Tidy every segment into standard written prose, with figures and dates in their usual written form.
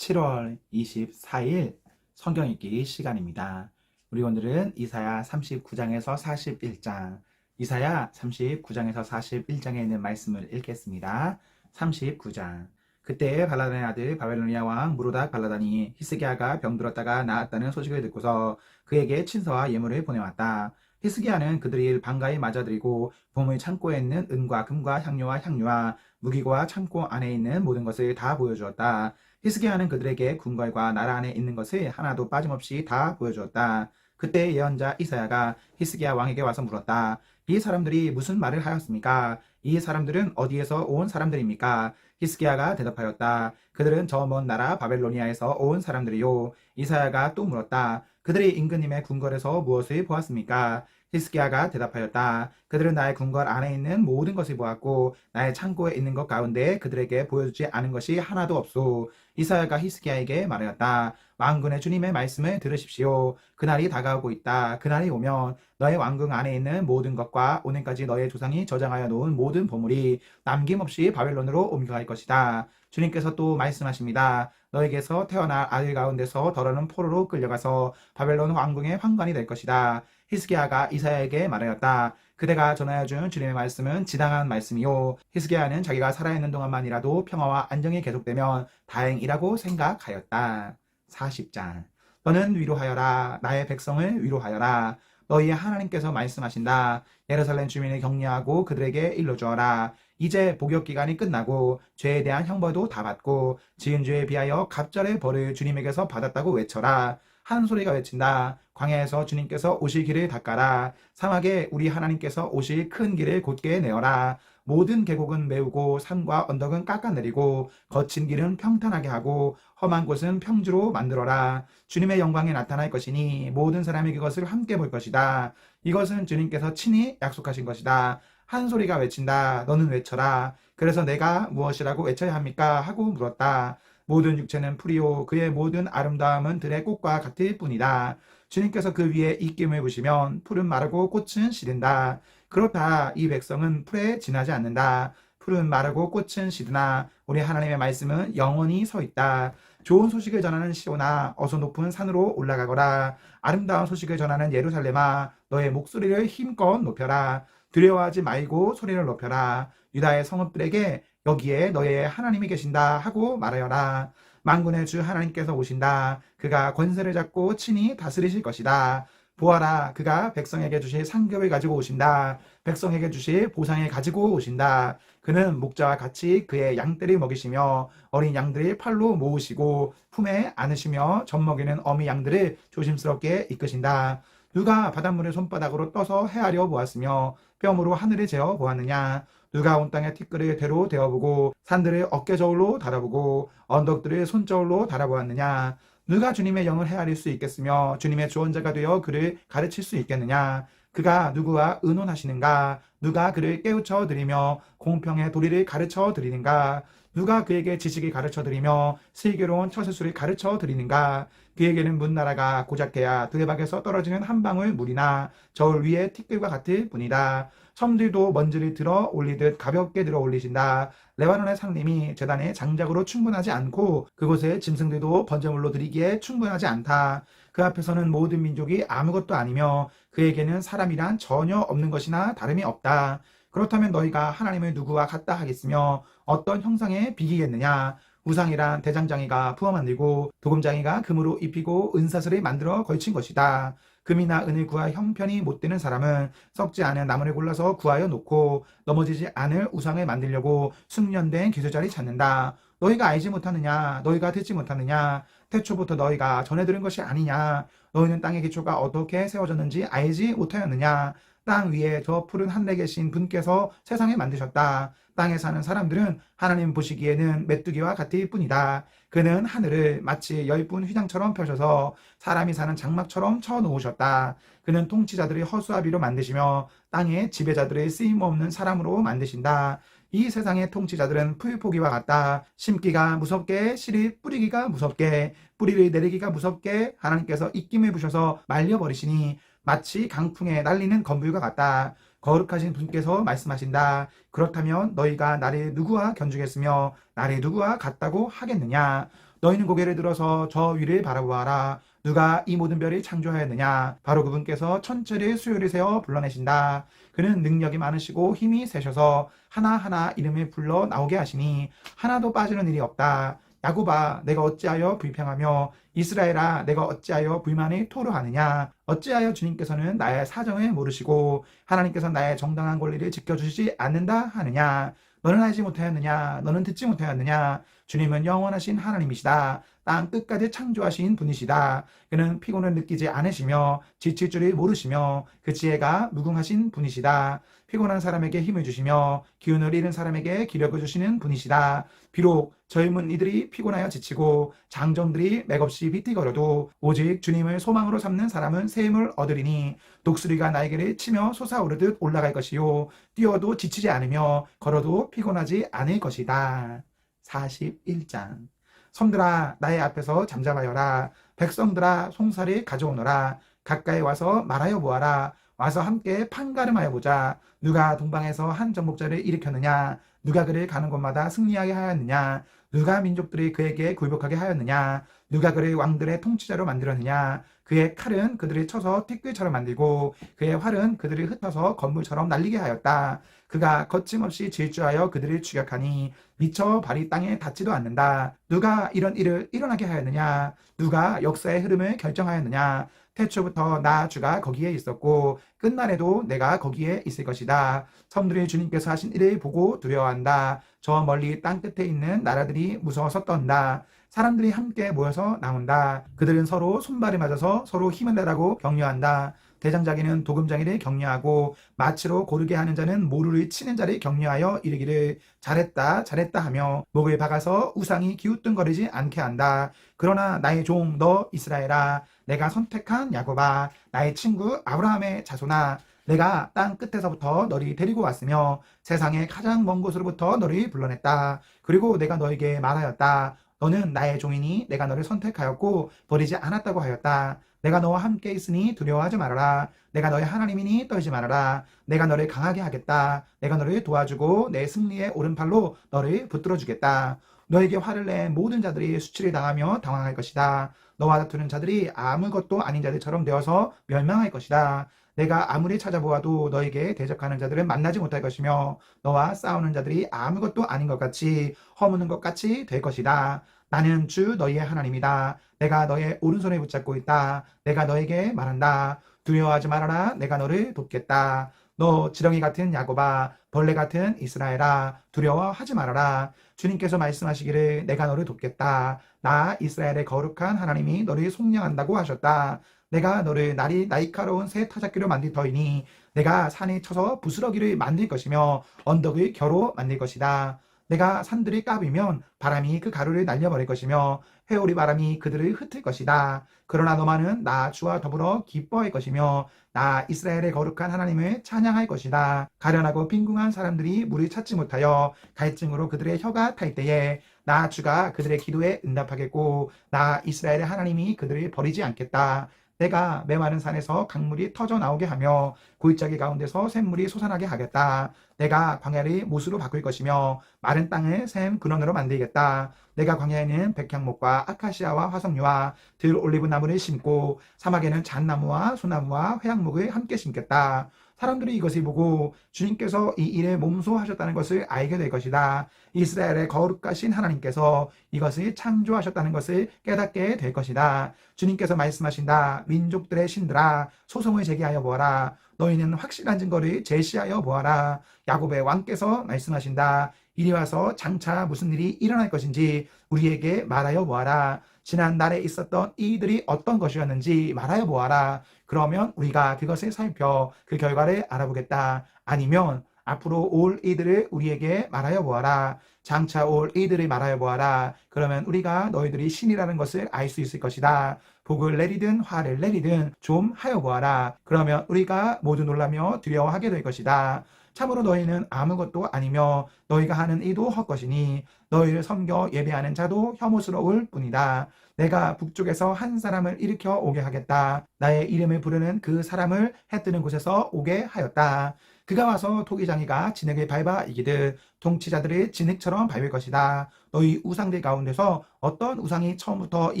7월 24일 성경 읽기 시간입니다. 우리 오늘은 이사야 39장에서 41장, 이사야 39장에서 41장에 있는 말씀을 읽겠습니다. 39장. 그때 발라단의 아들 바벨로니아 왕 무로닥 발라단이 히스기야가 병들었다가 나았다는 소식을 듣고서 그에게 친서와 예물을 보내왔다. 히스기야는 그들이 반가이 맞아들이고 보물 창고에 있는 은과 금과 향료와 향유와 무기고와 창고 안에 있는 모든 것을 다 보여주었다. 히스기야는 그들에게 궁궐과 나라 안에 있는 것을 하나도 빠짐없이 다 보여주었다. 그때 예언자 이사야가 히스기야 왕에게 와서 물었다. 이 사람들이 무슨 말을 하였습니까? 이 사람들은 어디에서 온 사람들입니까? 히스기야가 대답하였다. 그들은 저 먼 나라 바벨로니아에서 온 사람들이요. 이사야가 또 물었다. 그들이 임금님의 궁궐에서 무엇을 보았습니까? 히스기야가 대답하였다. 그들은 나의 궁궐 안에 있는 모든 것을 보았고 나의 창고에 있는 것 가운데 그들에게 보여주지 않은 것이 하나도 없소. 이사야가 히스기야에게 말하였다. 왕군의 주님의 말씀을 들으십시오. 그날이 다가오고 있다. 그날이 오면 너의 왕궁 안에 있는 모든 것과 오늘까지 너의 조상이 저장하여 놓은 모든 보물이 남김없이 바벨론으로 옮겨갈 것이다. 주님께서 또 말씀하십니다. 너에게서 태어날 아들 가운데서 더러는 포로로 끌려가서 바벨론 왕궁의 환관이 될 것이다. 히스기야가 이사야에게 말하였다. 그대가 전하여 준 주님의 말씀은 지당한 말씀이요. 히스기야는 자기가 살아있는 동안만이라도 평화와 안정이 계속되면 다행이라고 생각하였다. 40장. 너는 위로하여라. 나의 백성을 위로하여라. 너희의 하나님께서 말씀하신다. 예루살렘 주민을 격려하고 그들에게 일러주어라. 이제 복역 기간이 끝나고 죄에 대한 형벌도 다 받고 지은 죄에 비하여 갑절의 벌을 주님에게서 받았다고 외쳐라. 한 소리가 외친다. 광야에서 주님께서 오실 길을 닦아라. 사막에 우리 하나님께서 오실 큰 길을 곧게 내어라. 모든 계곡은 메우고 산과 언덕은 깎아내리고 거친 길은 평탄하게 하고 험한 곳은 평지로 만들어라. 주님의 영광이 나타날 것이니 모든 사람이 그것을 함께 볼 것이다. 이것은 주님께서 친히 약속하신 것이다. 한 소리가 외친다. 너는 외쳐라. 그래서 내가 무엇이라고 외쳐야 합니까? 하고 물었다. 모든 육체는 풀이요 그의 모든 아름다움은 들의 꽃과 같을 뿐이다. 주님께서 그 위에 입김을 부시면 풀은 마르고 꽃은 시든다. 그렇다. 이 백성은 풀에 지나지 않는다. 풀은 마르고 꽃은 시드나 우리 하나님의 말씀은 영원히 서 있다. 좋은 소식을 전하는 시온아 어서 높은 산으로 올라가거라. 아름다운 소식을 전하는 예루살렘아 너의 목소리를 힘껏 높여라. 두려워하지 말고 소리를 높여라. 유다의 성읍들에게 여기에 너의 하나님이 계신다 하고 말하여라. 만군의 주 하나님께서 오신다. 그가 권세를 잡고 친히 다스리실 것이다. 보아라. 그가 백성에게 주실 상급을 가지고 오신다. 백성에게 주실 보상을 가지고 오신다. 그는 목자와 같이 그의 양떼를 먹이시며 어린 양들을 팔로 모으시고 품에 안으시며 젖먹이는 어미 양들을 조심스럽게 이끄신다. 누가 바닷물을 손바닥으로 떠서 헤아려 보았으며 뼘으로 하늘을 재어 보았느냐. 누가 온 땅의 티끌을 대로 되어보고 산들을 어깨저울로 달아보고 언덕들을 손저울로 달아보았느냐. 누가 주님의 영을 헤아릴 수 있겠으며 주님의 주원자가 되어 그를 가르칠 수 있겠느냐. 그가 누구와 의논하시는가. 누가 그를 깨우쳐 드리며 공평의 도리를 가르쳐 드리는가. 누가 그에게 지식을 가르쳐 드리며 슬기로운 처세술을 가르쳐 드리는가. 그에게는 문나라가 고작해야 두레박에서 떨어지는 한 방울 물이나 저울 위에 티끌과 같을 뿐이다. 섬들도 먼지를 들어 올리듯 가볍게 들어 올리신다. 레바논의 상림이 제단의 장작으로 충분하지 않고 그곳의 짐승들도 번제물로 드리기에 충분하지 않다. 그 앞에서는 모든 민족이 아무것도 아니며 그에게는 사람이란 전혀 없는 것이나 다름이 없다. 그렇다면 너희가 하나님을 누구와 같다 하겠으며 어떤 형상에 비기겠느냐. 우상이란 대장장이가 부어 만들고 도금장이가 금으로 입히고 은사슬을 만들어 걸친 것이다. 금이나 은을 구할 형편이 못 되는 사람은 썩지 않은 나무를 골라서 구하여 놓고 넘어지지 않을 우상을 만들려고 숙련된 기술자를 찾는다. 너희가 알지 못하느냐? 너희가 듣지 못하느냐? 태초부터 너희가 전해 들은 것이 아니냐? 너희는 땅의 기초가 어떻게 세워졌는지 알지 못하였느냐? 땅 위에 저 푸른 하늘에 계신 분께서 세상을 만드셨다. 땅에 사는 사람들은 하나님 보시기에는 메뚜기와 같을 뿐이다. 그는 하늘을 마치 엷은 휘장처럼 펴셔서 사람이 사는 장막처럼 쳐놓으셨다. 그는 통치자들의 허수아비로 만드시며 땅의 지배자들의 쓰임없는 사람으로 만드신다. 이 세상의 통치자들은 풀포기와 같다. 심기가 무섭게 씨를 뿌리기가 무섭게 뿌리를 내리기가 무섭게 하나님께서 입김을 부셔서 말려버리시니 마치 강풍에 날리는 건불과 같다. 거룩하신 분께서 말씀하신다. 그렇다면 너희가 나를 누구와 견주겠으며 나를 누구와 같다고 하겠느냐. 너희는 고개를 들어서 저 위를 바라보아라. 누가 이 모든 별을 창조하였느냐? 바로 그분께서 천체를 수요를 세어 불러내신다. 그는 능력이 많으시고 힘이 세셔서 하나하나 이름을 불러 나오게 하시니 하나도 빠지는 일이 없다. 야곱아, 내가 어찌하여 불평하며 이스라엘아, 내가 어찌하여 불만을 토로하느냐? 어찌하여 주님께서는 나의 사정을 모르시고 하나님께서 나의 정당한 권리를 지켜주시지 않는다 하느냐? 너는 알지 못하였느냐? 너는 듣지 못하였느냐? 주님은 영원하신 하나님이시다. 땅 끝까지 창조하신 분이시다. 그는 피곤을 느끼지 않으시며 지칠 줄을 모르시며 그 지혜가 무궁하신 분이시다. 피곤한 사람에게 힘을 주시며 기운을 잃은 사람에게 기력을 주시는 분이시다. 비록 젊은 이들이 피곤하여 지치고 장정들이 맥없이 비틀거려도 오직 주님을 소망으로 삼는 사람은 새 힘을 얻으리니 독수리가 날개를 치며 솟아오르듯 올라갈 것이요 뛰어도 지치지 않으며 걸어도 피곤하지 않을 것이다. 41장. 섬들아 나의 앞에서 잠잠하여라. 백성들아 송사를 가져오너라. 가까이 와서 말하여 보아라. 와서 함께 판가름하여 보자. 누가 동방에서 한 정복자를 일으켰느냐? 누가 그를 가는 곳마다 승리하게 하였느냐? 누가 민족들이 그에게 굴복하게 하였느냐? 누가 그를 왕들의 통치자로 만들었느냐? 그의 칼은 그들을 쳐서 티끌처럼 만들고 그의 활은 그들을 흩어서 건물처럼 날리게 하였다. 그가 거침없이 질주하여 그들을 추격하니 미쳐 발이 땅에 닿지도 않는다. 누가 이런 일을 일어나게 하였느냐? 누가 역사의 흐름을 결정하였느냐? 태초부터 나 주가 거기에 있었고 끝날에도 내가 거기에 있을 것이다. 섬들이 주님께서 하신 일을 보고 두려워한다. 저 멀리 땅 끝에 있는 나라들이 무서워서 떤다. 사람들이 함께 모여서 나온다. 그들은 서로 손발을 맞아서 서로 힘을 내라고 격려한다. 대장자기는 도금장이를 격려하고 마치로 고르게 하는 자는 모루를 치는 자를 격려하여 이르기를 잘했다 잘했다 하며 목을 박아서 우상이 기우뚱거리지 않게 한다. 그러나 나의 종 너 이스라엘아, 내가 선택한 야곱아, 나의 친구 아브라함의 자손아, 내가 땅 끝에서부터 너를 데리고 왔으며 세상의 가장 먼 곳으로부터 너를 불러냈다. 그리고 내가 너에게 말하였다. 너는 나의 종이니 내가 너를 선택하였고 버리지 않았다고 하였다. 내가 너와 함께 있으니 두려워하지 말아라. 내가 너의 하나님이니 떨지 말아라. 내가 너를 강하게 하겠다. 내가 너를 도와주고 내 승리의 오른팔로 너를 붙들어 주겠다. 너에게 화를 낸 모든 자들이 수치를 당하며 당황할 것이다. 너와 다투는 자들이 아무것도 아닌 자들처럼 되어서 멸망할 것이다. 내가 아무리 찾아보아도 너에게 대적하는 자들은 만나지 못할 것이며 너와 싸우는 자들이 아무것도 아닌 것 같이 허무는 것 같이 될 것이다. 나는 주 너희의 하나님이다. 내가 너의 오른손에 붙잡고 있다. 내가 너에게 말한다. 두려워하지 말아라. 내가 너를 돕겠다. 너 지렁이 같은 야곱아, 벌레 같은 이스라엘아, 두려워하지 말아라. 주님께서 말씀하시기를 내가 너를 돕겠다. 나 이스라엘의 거룩한 하나님이 너를 속량한다고 하셨다. 내가 너를 날이 날카로운 새 타작기로 만들 터이니 내가 산에 쳐서 부스러기를 만들 것이며 언덕을 겨로 만들 것이다. 내가 산들이 까비면 바람이 그 가루를 날려버릴 것이며 회오리 바람이 그들을 흩을 것이다. 그러나 너만은 나 주와 더불어 기뻐할 것이며 나 이스라엘의 거룩한 하나님을 찬양할 것이다. 가련하고 빈궁한 사람들이 물을 찾지 못하여 갈증으로 그들의 혀가 탈 때에 나 주가 그들의 기도에 응답하겠고 나 이스라엘의 하나님이 그들을 버리지 않겠다. 내가 메마른 산에서 강물이 터져 나오게 하며 골짜기 가운데서 샘물이 솟아나게 하겠다. 내가 광야를 못으로 바꿀 것이며 마른 땅을 샘 근원으로 만들겠다. 내가 광야에는 백향목과 아카시아와 화석류와 들 올리브 나무를 심고 사막에는 잣나무와 소나무와 회양목을 함께 심겠다. 사람들이 이것을 보고 주님께서 이 일에 몸소하셨다는 것을 알게 될 것이다. 이스라엘의 거룩하신 하나님께서 이것을 창조하셨다는 것을 깨닫게 될 것이다. 주님께서 말씀하신다. 민족들의 신들아, 소송을 제기하여 보아라. 너희는 확실한 증거를 제시하여 보아라. 야곱의 왕께서 말씀하신다. 이리 와서 장차 무슨 일이 일어날 것인지 우리에게 말하여 보아라. 지난 날에 있었던 이 일들이 어떤 것이었는지 말하여 보아라. 그러면 우리가 그것을 살펴 그 결과를 알아보겠다. 아니면 앞으로 올 이들을 우리에게 말하여 보아라. 장차 올 이들을 말하여 보아라. 그러면 우리가 너희들이 신이라는 것을 알 수 있을 것이다. 복을 내리든 화를 내리든 좀 하여 보아라. 그러면 우리가 모두 놀라며 두려워하게 될 것이다. 참으로 너희는 아무것도 아니며 너희가 하는 이도 헛것이니 너희를 섬겨 예배하는 자도 혐오스러울 뿐이다. 내가 북쪽에서 한 사람을 일으켜 오게 하겠다. 나의 이름을 부르는 그 사람을 해 뜨는 곳에서 오게 하였다. 그가 와서 토기장이가 진흙을 밟아 이기듯 통치자들의 진흙처럼 밟을 것이다. 너희 우상들 가운데서 어떤 우상이 처음부터 이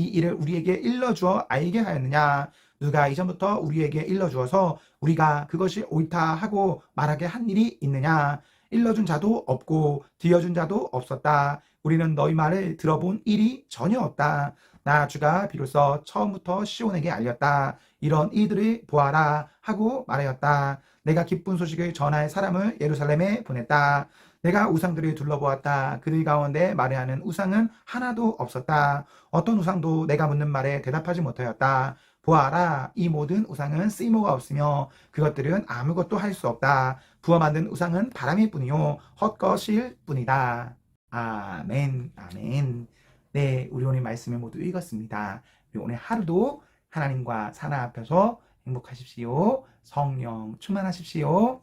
일을 우리에게 일러주어 알게 하였느냐? 누가 이전부터 우리에게 일러주어서 우리가 그것이 옳다 하고 말하게 한 일이 있느냐? 일러준 자도 없고 뒤어준 자도 없었다. 우리는 너희 말을 들어본 일이 전혀 없다. 나 주가 비로소 처음부터 시온에게 알렸다. 이런 이들을 보아라 하고 말하였다. 내가 기쁜 소식을 전할 사람을 예루살렘에 보냈다. 내가 우상들을 둘러보았다. 그들 가운데 말해하는 우상은 하나도 없었다. 어떤 우상도 내가 묻는 말에 대답하지 못하였다. 보아라, 이 모든 우상은 쓸모가 없으며 그것들은 아무것도 할 수 없다. 부어 만든 우상은 바람일 뿐이요 헛것일 뿐이다. 아멘, 아멘. 네, 우리 오늘 말씀을 모두 읽었습니다. 우리 오늘 하루도 하나님과 사나 앞에서 행복하십시오. 성령 충만하십시오.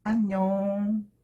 안녕.